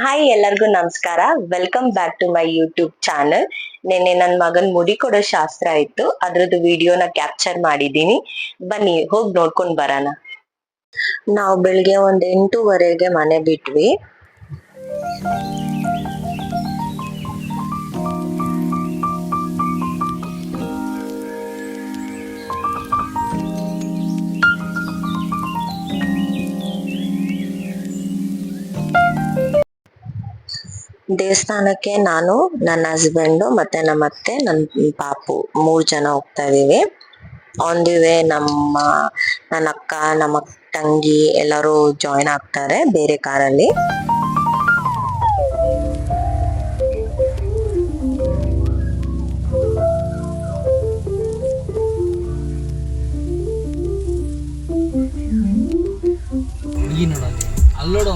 Hi, ಎಲ್ಲರಿಗೂ ನಮಸ್ಕಾರ. Welcome back to my YouTube channel. ನಿನ್ನೆ ನನ್ನ ಮಗನ್ ಮುಡಿ ಕೊಡೋ ಶಾಸ್ತ್ರ ಇತ್ತು, ಅದ್ರದ್ದು ವಿಡಿಯೋನ ಕ್ಯಾಪ್ಚರ್ ಮಾಡಿದೀನಿ. ಬನ್ನಿ ಹೋಗಿ ನೋಡ್ಕೊಂಡ್ ಬರೋಣ. ನಾವು ಬೆಳಿಗ್ಗೆ 8:30ಗೆ ಮನೆ ಬಿಟ್ವಿ. ದೇವಸ್ಥಾನಕ್ಕೆ ನಾನು, ನನ್ನ ಹಸ್ಬೆಂಡು ಮತ್ತೆ ನಮ್ಮ ಅತ್ತೆ, ನನ್ನ ಪಾಪು 3 ಜನ ಹೋಗ್ತಾ ಇದೀವಿ. ಆನ್ ದಿ ವೇ ನನ್ನ ಅಕ್ಕ, ನಮ್ಮ ತಂಗಿ ಎಲ್ಲರೂ ಜಾಯಿನ್ ಆಗ್ತಾರೆ ಬೇರೆ ಕಾರಲ್ಲಿ. ಅಲ್ಲೋಡು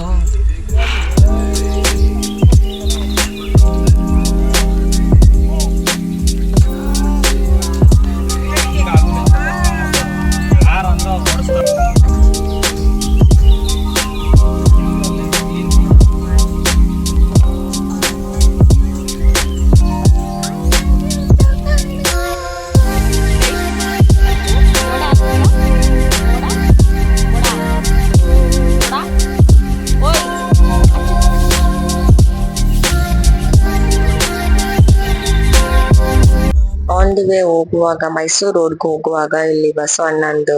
ಆನ್ ದಿ ವೇ ಹೋಗುವಾಗ, ಮೈಸೂರು ರೋಡ್ಗೆ ಹೋಗುವಾಗ ಇಲ್ಲಿ ಬಸವಣ್ಣಂದು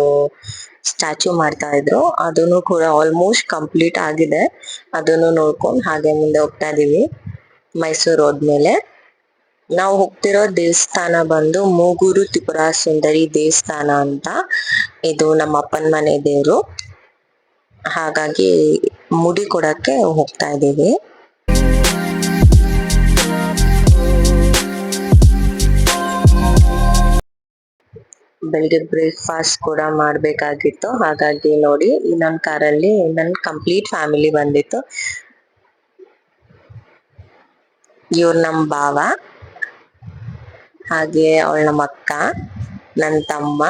ಸ್ಟ್ಯಾಚು ಮಾಡ್ತಾ ಇದ್ರು. ಅದನ್ನು ಕೂಡ ಆಲ್ಮೋಸ್ಟ್ ಕಂಪ್ಲೀಟ್ ಆಗಿದೆ. ಅದನ್ನು ನೋಡ್ಕೊಂಡು ಹಾಗೆ ಮುಂದೆ ಹೋಗ್ತಾ ಇದೀವಿ ಮೈಸೂರು ರೋಡ್ ಮೇಲೆ. ನಾವು ಹೋಗ್ತಿರೋ ದೇವಸ್ಥಾನ ಬಂದು ಮೂಗೂರು ತ್ರಿಪುರ ಸುಂದರಿ ದೇವಸ್ಥಾನ ಅಂತ. ಇದು ನಮ್ಮ ಅಪ್ಪನ ಮನೆ ದೇವ್ರು. ಹಾಗಾಗಿ ಮುಡಿ ಕೊಡಕ್ಕೆ ಹೋಗ್ತಾ ಇದೀವಿ. ಬೆಳಿಗ್ಗೆ ಬ್ರೇಕ್ಫಾಸ್ಟ್ ಕೂಡ ಮಾಡ್ಬೇಕಾಗಿತ್ತು. ಹಾಗಾಗಿ ನೋಡಿ, ನನ್ನ ಕಾರಲ್ಲಿ ನನ್ನ ಕಂಪ್ಲೀಟ್ ಫ್ಯಾಮಿಲಿ ಬಂದಿತ್ತು. ಇವ್ರು ನಮ್ಮ ಭಾವ, ಹಾಗೆ ಅವಳು ನಮ್ಮ ಅಕ್ಕ, ನನ್ನ ತಮ್ಮ,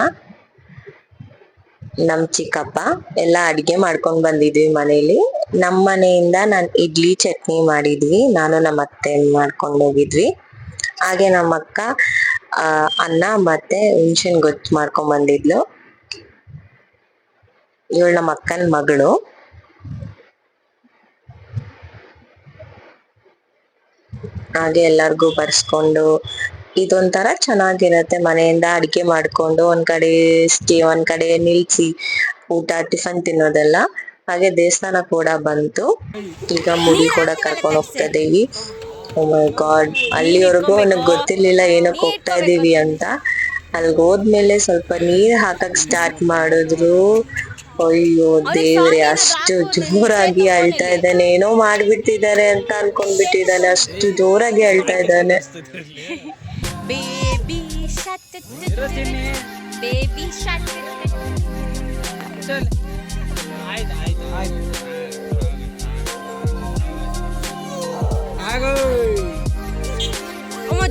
ನಮ್ ಚಿಕ್ಕಪ್ಪ ಎಲ್ಲ ಅಡ್ಗೆ ಮಾಡ್ಕೊಂಡ್ ಬಂದಿದ್ವಿ ಮನೇಲಿ. ನಮ್ಮ ಮನೆಯಿಂದ ನಾನು ಇಡ್ಲಿ ಚಟ್ನಿ ಮಾಡಿದ್ವಿ, ನಾನು ನಮ್ಮ ಅತ್ತೆ ಮಾಡ್ಕೊಂಡು ಹೋಗಿದ್ವಿ. ಹಾಗೆ ನಮ್ಮ ಅಕ್ಕ ಅನ್ನ ಮತ್ತೆ ಹುಣ್ಸೆನ್ ಗೊಜ್ಜು ಮಾಡ್ಕೊಂಡ್ ಬಂದಿದ್ಲು. ಇವಳು ನಮ್ಮ ಅಕ್ಕನ ಮಗಳು. ಹಾಗೆ ಎಲ್ಲಾರ್ಗು ಬರ್ಸ್ಕೊಂಡು, ಇದೊಂಥರ ಚೆನ್ನಾಗಿರತ್ತೆ ಮನೆಯಿಂದ ಅಡಿಗೆ ಮಾಡ್ಕೊಂಡು ಒಂದ್ ಕಡೆ ನಿಲ್ಸಿ ಊಟ ಟಿಫನ್ ತಿನ್ನೋದೆಲ್ಲ. ಹಾಗೆ ದೇವಸ್ಥಾನ ಕೂಡ ಬಂತು. ಈಗ ಮುಡಿ ಕೂಡ ಕರ್ಕೊಂಡು ಹೋಗ್ತಾ ಇದೀವಿ. ಓ ಮೈ ಗಾಡ್, ಅಲ್ಲಿವರೆಗೂ ನನಗ್ ಗೊತ್ತಿರ್ಲಿಲ್ಲ ಏನಕ್ಕೆ ಹೋಗ್ತಾ ಇದೀವಿ ಅಂತ. ಅಲ್ಗ್ ಹೋದ್ಮೇಲೆ ಸ್ವಲ್ಪ ನೀರ್ ಹಾಕಕ್ ಸ್ಟಾರ್ಟ್ ಮಾಡಿದ್ರು. ಅಯ್ಯೋ ದೇವ್ರೆ, ಅಷ್ಟು ಜೋರಾಗಿ ಅಳ್ತಾ ಇದ್ದಾನೆ. ಏನೋ ಮಾಡ್ಬಿಟ್ಟಿದ್ದಾರೆ ಅಂತ ಅನ್ಕೊಂಡ್ಬಿಟ್ಟಿದ್ದಾನೆ, ಅಷ್ಟು ಜೋರಾಗಿ ಅಳ್ತಾ ಇದ್ದಾನೆ.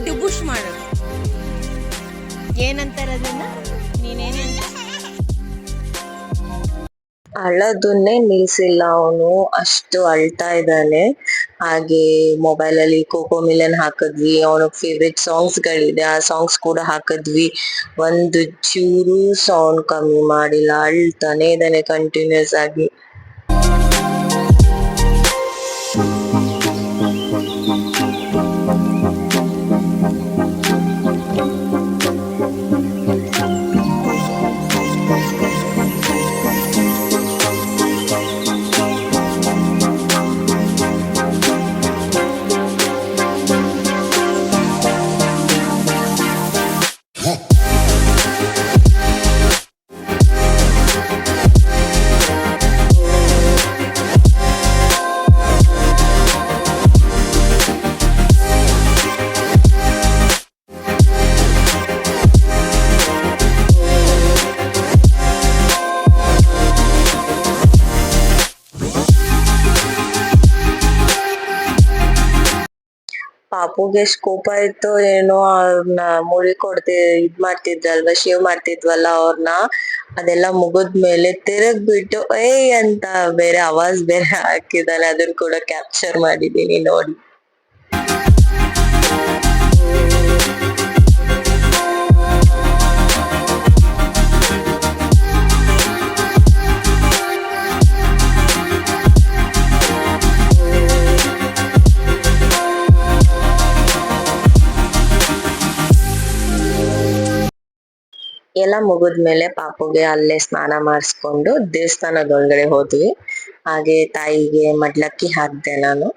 ದುಬುಷ್ ಮಾಡು, ಏನಂತಾರ ಅದನ್ನ, ನೀನೇನೇ ಅಂತ. ಅಳೋದನ್ನೇ ನಿಲ್ಸಿಲ್ಲ ಅವನು, ಅಷ್ಟು ಅಳ್ತಾ ಇದ್ದಾನೆ. ಹಾಗೆ ಮೊಬೈಲ್ ಅಲ್ಲಿ ಕೋಕೋ ಮಿಲನ್ ಹಾಕಿದ್ವಿ, ಅವನ ಫೇವ್ರೆಟ್ ಸಾಂಗ್ಸ್ ಗಳಿದೆ, ಆ ಸಾಂಗ್ಸ್ ಕೂಡ ಹಾಕಿದ್ವಿ. ಒಂದು ಚೂರು ಸೌಂಡ್ ಕಮ್ಮಿ ಮಾಡಿಲ್ಲ, ಅಳ್ತಾನೆ ಇದ್ದಾನೆ ಕಂಟಿನ್ಯೂಸ್ ಆಗಿ. ಪಾಪುಗೆ ಎಷ್ಟ್ ಕೋಪ ಇತ್ತು ಏನೋ, ಅವ್ರನ್ನ ಮುಳಿ ಕೊಡ್ತಿ ಇದ್ ಮಾಡ್ತಿದ್ರಲ್ವಾ, ಶೇವ್ ಮಾಡ್ತಿದ್ವಲ್ಲ ಅವ್ರನ್ನ, ಅದೆಲ್ಲ ಮುಗಿದ್ಮೇಲೆ ತಿರುಗ್ಬಿಟ್ಟು ಏಯ್ ಅಂತ ಬೇರೆ ಆವಾಜ್ ಬೇರೆ ಹಾಕಿದಾನೆ. ಅದನ್ನ ಕೂಡ ಕ್ಯಾಪ್ಚರ್ ಮಾಡಿದೀನಿ ನೋಡಿ. ಎಲ್ಲ ಮುಗಿದ್ಮೇಲೆ ಪಾಪುಗೆ ಅಲ್ಲೇ ಸ್ನಾನ ಮಾಡಿಸ್ಕೊಂಡು ದೇವಸ್ಥಾನದೊಳಗಡೆ ಹೋದ್ವಿ. ಹಾಗೆ ತಾಯಿಗೆ ಮಡ್ಲಕ್ಕಿ ಹಾಕ್ದೆ ನಾನು.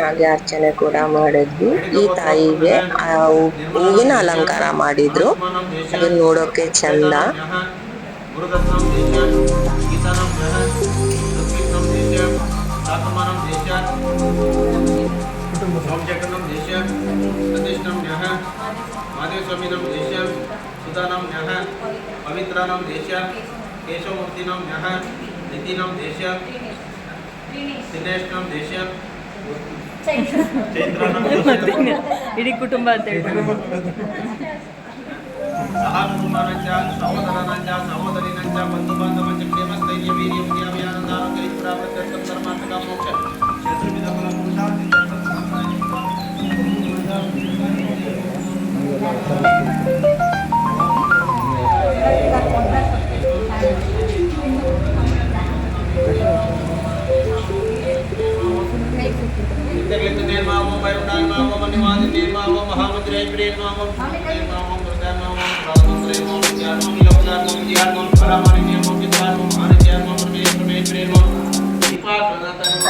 ಹಾಗೆ ಅರ್ಚನೆ ಕೂಡ ಮಾಡಿದ್ವಿ. ಈ ತಾಯಿಗೆ ಹೂವಿನ ಅಲಂಕಾರ ಮಾಡಿದ್ರು, ಅದನ್ನ ನೋಡೋಕೆ ಚಂದ. ಇಡೀ ಕುಟುಂಬ ಅಂತ ಹೇಳ್ತಾರೆ.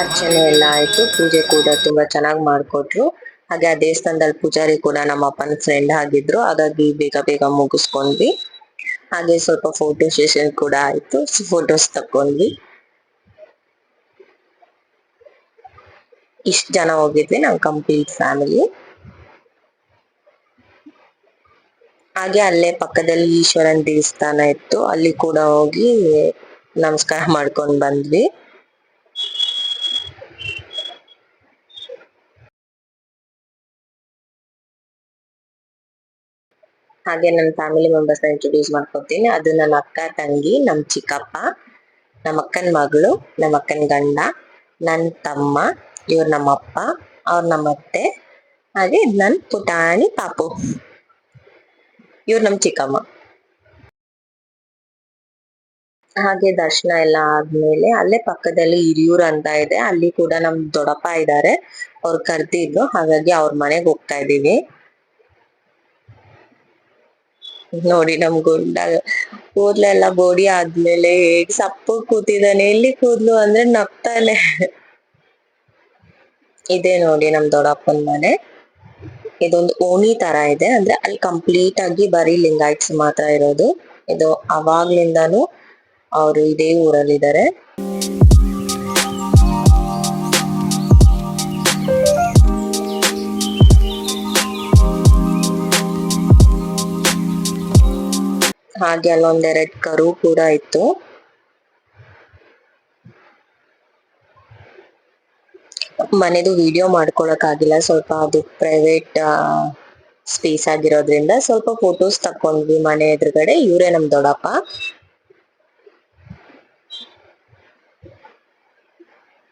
ಅರ್ಚನೆ ಎಲ್ಲ ಆಯ್ತು, ಪೂಜೆ ಕೂಡ ತುಂಬಾ ಚೆನ್ನಾಗಿ ಮಾಡ್ಕೊಟ್ರು. ಹಾಗೆ ಆ ದೇವಸ್ಥಾನದಲ್ಲಿ ಪೂಜಾರಿ ಕೂಡ ನಮ್ಮ ಅಪ್ಪನ ಫ್ರೆಂಡ್ ಆಗಿದ್ರು, ಹಾಗಾಗಿ ಬೇಗ ಬೇಗ ಮುಗಿಸ್ಕೊಂಡ್ವಿ. ಹಾಗೆ ಸ್ವಲ್ಪ ಫೋಟೋ ಸೆಷನ್ ಕೂಡ ಆಯ್ತು, ಫೋಟೋಸ್ ತಕೊಂಡ್ವಿ. ಇಷ್ಟ ಜನ ಹೋಗಿದ್ವಿ ನಾವು, ಕಂಪ್ಲೀಟ್ ಫ್ಯಾಮಿಲಿ. ಹಾಗೆ ಅಲ್ಲೇ ಪಕ್ಕದಲ್ಲಿ ಈಶ್ವರನ್ ದೇವಸ್ಥಾನ ಇತ್ತು, ಅಲ್ಲಿ ಕೂಡ ಹೋಗಿ ನಮಸ್ಕಾರ ಮಾಡ್ಕೊಂಡ್ ಬಂದ್ವಿ. ಹಾಗೆ ನನ್ನ ಫ್ಯಾಮಿಲಿ ಮೆಂಬರ್ಸ್ ಇಂಟ್ರೊಡ್ಯೂಸ್ ಮಾಡ್ಕೊತೀನಿ. ಅದು ನನ್ನ ಅಕ್ಕ, ತಂಗಿ, ನಮ್ ಚಿಕ್ಕಪ್ಪ, ನಮ್ಮ ಅಕ್ಕನ ಮಗಳು, ನಮ್ಮ ಅಕ್ಕನ ಗಂಡ, ನನ್ ತಮ್ಮ, ಇವ್ರ ನಮ್ಮಪ್ಪ, ಅವ್ರ ನಮ್ಮತ್ತೆ, ಹಾಗೆ ಇದ್ ನನ್ ಪುಟಾಣಿ ಪಾಪು, ಇವ್ರು ನಮ್ ಚಿಕ್ಕಮ್ಮ. ಹಾಗೆ ದರ್ಶನ ಎಲ್ಲ ಆದ್ಮೇಲೆ ಅಲ್ಲೇ ಪಕ್ಕದಲ್ಲಿ ಹಿರಿಯೂರ್ ಅಂತ ಇದೆ, ಅಲ್ಲಿ ಕೂಡ ನಮ್ ದೊಡ್ಡಪ್ಪ ಇದ್ದಾರೆ, ಅವ್ರು ಕರ್ದಿದ್ರು, ಹಾಗಾಗಿ ಅವ್ರ ಮನೆಗ್ ಹೋಗ್ತಾ ಇದೀವಿ. ನೋಡಿ ನಮ್ ಗುಂಡ ಕೂದ್ಲೆಲ್ಲ ಬೋಡಿ ಆದ್ಮೇಲೆ ಹೇಗ್ ಸಪ್ಪು ಕೂತಿದಾನೆ. ಎಲ್ಲಿ ಕೂದ್ಲು ಅಂದ್ರೆ ನಗ್ತಾನೆ. ಇದೆ ನೋಡಿ ನಮ್ ದೊಡ್ಡಪ್ಪನ ಮನೆ. ಇದೊಂದು ಓಣಿ ತರ ಇದೆ, ಅಂದ್ರೆ ಅಲ್ಲಿ ಕಂಪ್ಲೀಟ್ ಆಗಿ ಬರೀ ಲಿಂಗಾಯತ್ಸ್ ಮಾತ್ರ ಇರೋದು. ಇದು ಅವಾಗ್ಲಿಂದಾನು ಅವರು ಇದೇ ಊರಲ್ಲಿದ್ದಾರೆ. ಹಾಗೆ ಅಲ್ಲೊಂದೆರಡು ಕರು ಕೂಡ ಇತ್ತು. ಮನೆದು ವಿಡಿಯೋ ಮಾಡ್ಕೊಳಕ್ ಆಗಿಲ್ಲ, ಸ್ವಲ್ಪ ಅದು ಪ್ರೈವೇಟ್ ಸ್ಪೇಸ್ ಆಗಿರೋದ್ರಿಂದ ಸ್ವಲ್ಪ ಫೋಟೋಸ್ ತಕೊಂಡ್ವಿ ಮನೆ ಎದುರುಗಡೆ. ಇವರೇ ನಮ್ ದೊಡ್ಡಪ್ಪ.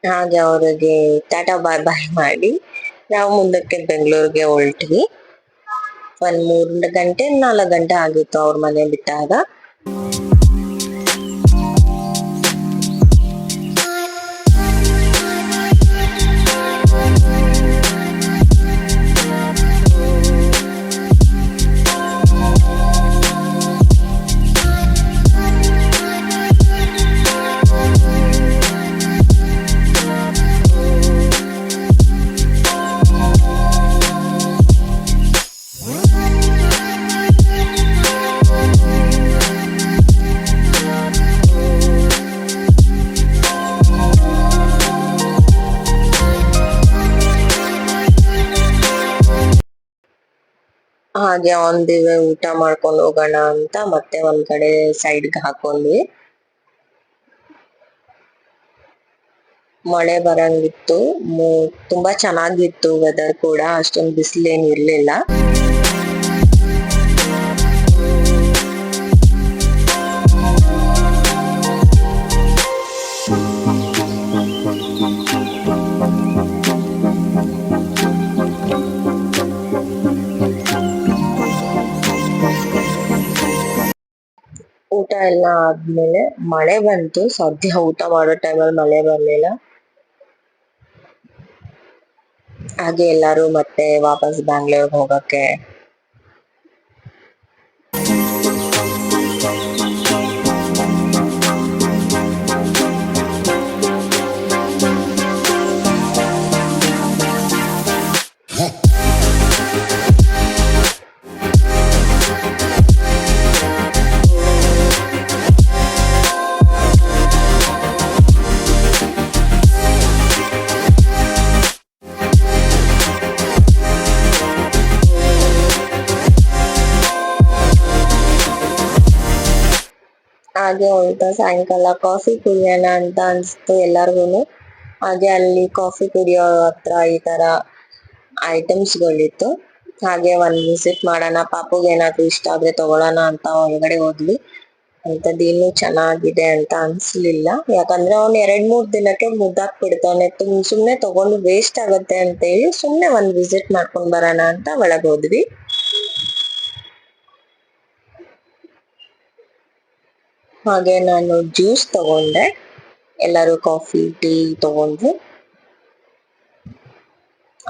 ಹಾಗೆ ಅವ್ರಿಗೆ ಟಾಟಾ ಬಾಯ್ ಬಾಯ್ ಮಾಡಿ ನಾವು ಮುಂದಕ್ಕೆ ಬೆಂಗಳೂರಿಗೆ ಹೊರಟ್ವಿ. 3 ಗಂಟೆ 4 ಗಂಟೆ ಆಗಿತ್ತು ಅವ್ರ ಮನೆ ಬಿಟ್ಟಾಗ. ಹಾಗೆ ಆನ್ ದಿ ವೇ ಊಟ ಮಾಡ್ಕೊಂಡು ಹೋಗೋಣ ಅಂತ ಮತ್ತೆ ಒಂದ್ ಕಡೆ ಸೈಡ್ಗೆ ಹಾಕೊಂಡ್ವಿ. ಮಳೆ ಬರಂಗಿತ್ತು. ತುಂಬಾ ಚೆನ್ನಾಗಿತ್ತು ವೆದರ್ ಕೂಡ, ಅಷ್ಟೊಂದು ಬಿಸಿಲೇನ್ ಇರ್ಲಿಲ್ಲ. ಊಟ ಎಲ್ಲ ಆದ್ಮೇಲೆ ಮಳೆ ಬಂತು. ಸದ್ಯ ಊಟ ಮಾಡೋ ಟೈಮಲ್ಲಿ ಮಳೆ ಬರ್ಲಿಲ್ಲ. ಹಾಗೆ ಎಲ್ಲಾರು ಮತ್ತೆ ವಾಪಸ್ ಬ್ಯಾಂಗ್ಳೂರ್ ಹೋಗಕ್ಕೆ ಹಾಗೆ ಹೊರಟ ಸಾಯಂಕಾಲ ಕಾಫಿ ಕುಡಿಯೋಣ ಅಂತ ಅನ್ಸ್ತು ಎಲ್ಲಾರ್ಗುನು. ಹಾಗೆ ಅಲ್ಲಿ ಕಾಫಿ ಕುಡಿಯೋ ಹತ್ರ ಈ ತರ ಐಟಮ್ಸ್ ಗಳಿತ್ತು. ಹಾಗೆ ಒಂದ್ ವಿಸಿಟ್ ಮಾಡೋಣ, ಪಾಪುಗೆ ಏನಾದ್ರು ಇಷ್ಟ ಆದ್ರೆ ತಗೊಳ್ಳೋಣ ಅಂತ ಒಳಗಡೆ ಹೋದ್ವಿ. ಅಂತದೇನು ಚೆನ್ನಾಗಿದೆ ಅಂತ ಅನ್ಸ್ಲಿಲ್ಲ, ಯಾಕಂದ್ರೆ ಅವ್ನ್ 2-3 ದಿನಕ್ಕೆ ಮುದ್ದಾಕ್ ಬಿಡ್ತಾನೆ. ಸುಮ್ನೆ ತಗೊಂಡು ವೇಸ್ಟ್ ಆಗತ್ತೆ ಅಂತ ಹೇಳಿ ಸುಮ್ನೆ ಒಂದ್ ವಿಸಿಟ್ ಮಾಡ್ಕೊಂಡ್ ಬರೋಣ ಅಂತ ಒಳಗ್ ಹೋದ್ವಿ. ಹಾಗೆ ನಾನು ಜ್ಯೂಸ್ ತಗೊಂಡೆ, ಎಲ್ಲರೂ ಕಾಫಿ ಟೀ ತಗೊಂಡ್ರು.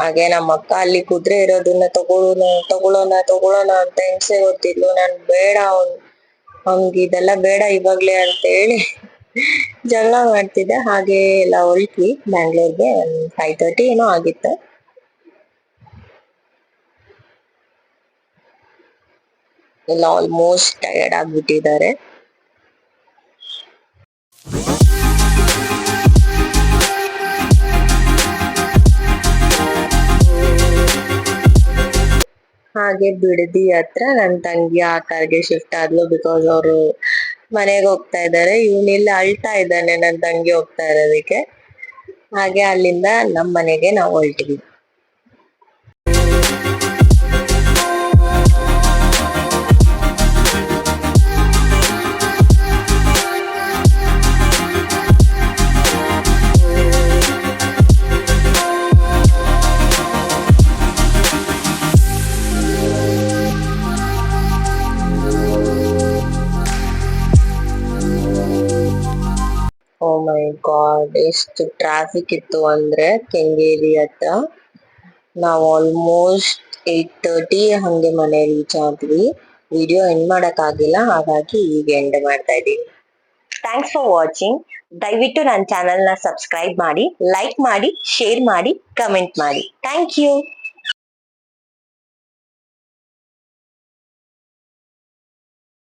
ಹಾಗೆ ನಮ್ಮ ಅಕ್ಕ ಅಲ್ಲಿ ಕುದುರೆ ಇರೋದನ್ನ ತಗೊಳ್ಳೋಣ ಅಂತ ಹಿಂಸೆ ಗೊತ್ತಿದ್ಲು. ನಾನ್ ಬೇಡ, ಅವ್ನ್ಗೆ ಇದೆಲ್ಲ ಬೇಡ ಇವಾಗ್ಲೇ ಅಂತ ಹೇಳಿ ಜಗಳ ಮಾಡ್ತಿದ್ದೆ. ಹಾಗೆ ಎಲ್ಲ ಹೊರಟ್ವಿ ಬ್ಯಾಂಗ್ಳೂರ್ಗೆ. 5:30 ಏನೋ ಆಗಿತ್ತು. ಎಲ್ಲ ಆಲ್ಮೋಸ್ಟ್ ಟಯರ್ಡ್ ಆಗ್ಬಿಟ್ಟಿದ್ದಾರೆ. ಹಾಗೆ ಬಿಡದಿ ಹತ್ರ ನನ್ ತಂಗಿ ಆ ಕಾರ್ಗೆ ಶಿಫ್ಟ್ ಆದ್ಲು. ಬಿಕಾಸ್ ಅವರು ಮನೆಗೆ ಹೋಗ್ತಾ ಇದ್ದಾರೆ, ಇಲ್ಲಿ ಅಳ್ತಾ ಇದ್ದಾನೆ ನನ್ ತಂಗಿ ಹೋಗ್ತಾ ಇರೋದಕ್ಕೆ. ಹಾಗೆ ಅಲ್ಲಿಂದ ನಮ್ ಮನೆಗೆ ನಾವು ಹೊರಟಿದ್ವಿ. ಓ ಮೈ ಗಾಡ್, ಎಷ್ಟು ಟ್ರಾಫಿಕ್ ಇತ್ತು ಅಂದ್ರೆ ಕೆಂಗೇರಿ ಹತ್ರ. ನಾವು ಆಲ್ಮೋಸ್ಟ್ 8:30 ಹಂಗೆ ಮನೆ ರೀಚ್ ಆದ್ವಿ. ವಿಡಿಯೋ ಎಂಡ್ ಮಾಡಕ್ ಆಗಿಲ್ಲ, ಹಾಗಾಗಿ ಈಗ ಎಂಡ್ ಮಾಡ್ತಾ ಇದೀನಿ. Thanks for watching. ದಯವಿಟ್ಟು ನನ್ನ ಚಾನೆಲ್ ನ ಸಬ್ಸ್ಕ್ರೈಬ್ ಮಾಡಿ, ಲೈಕ್ ಮಾಡಿ, ಶೇರ್ ಮಾಡಿ, ಕಮೆಂಟ್ ಮಾಡಿ. Thank you.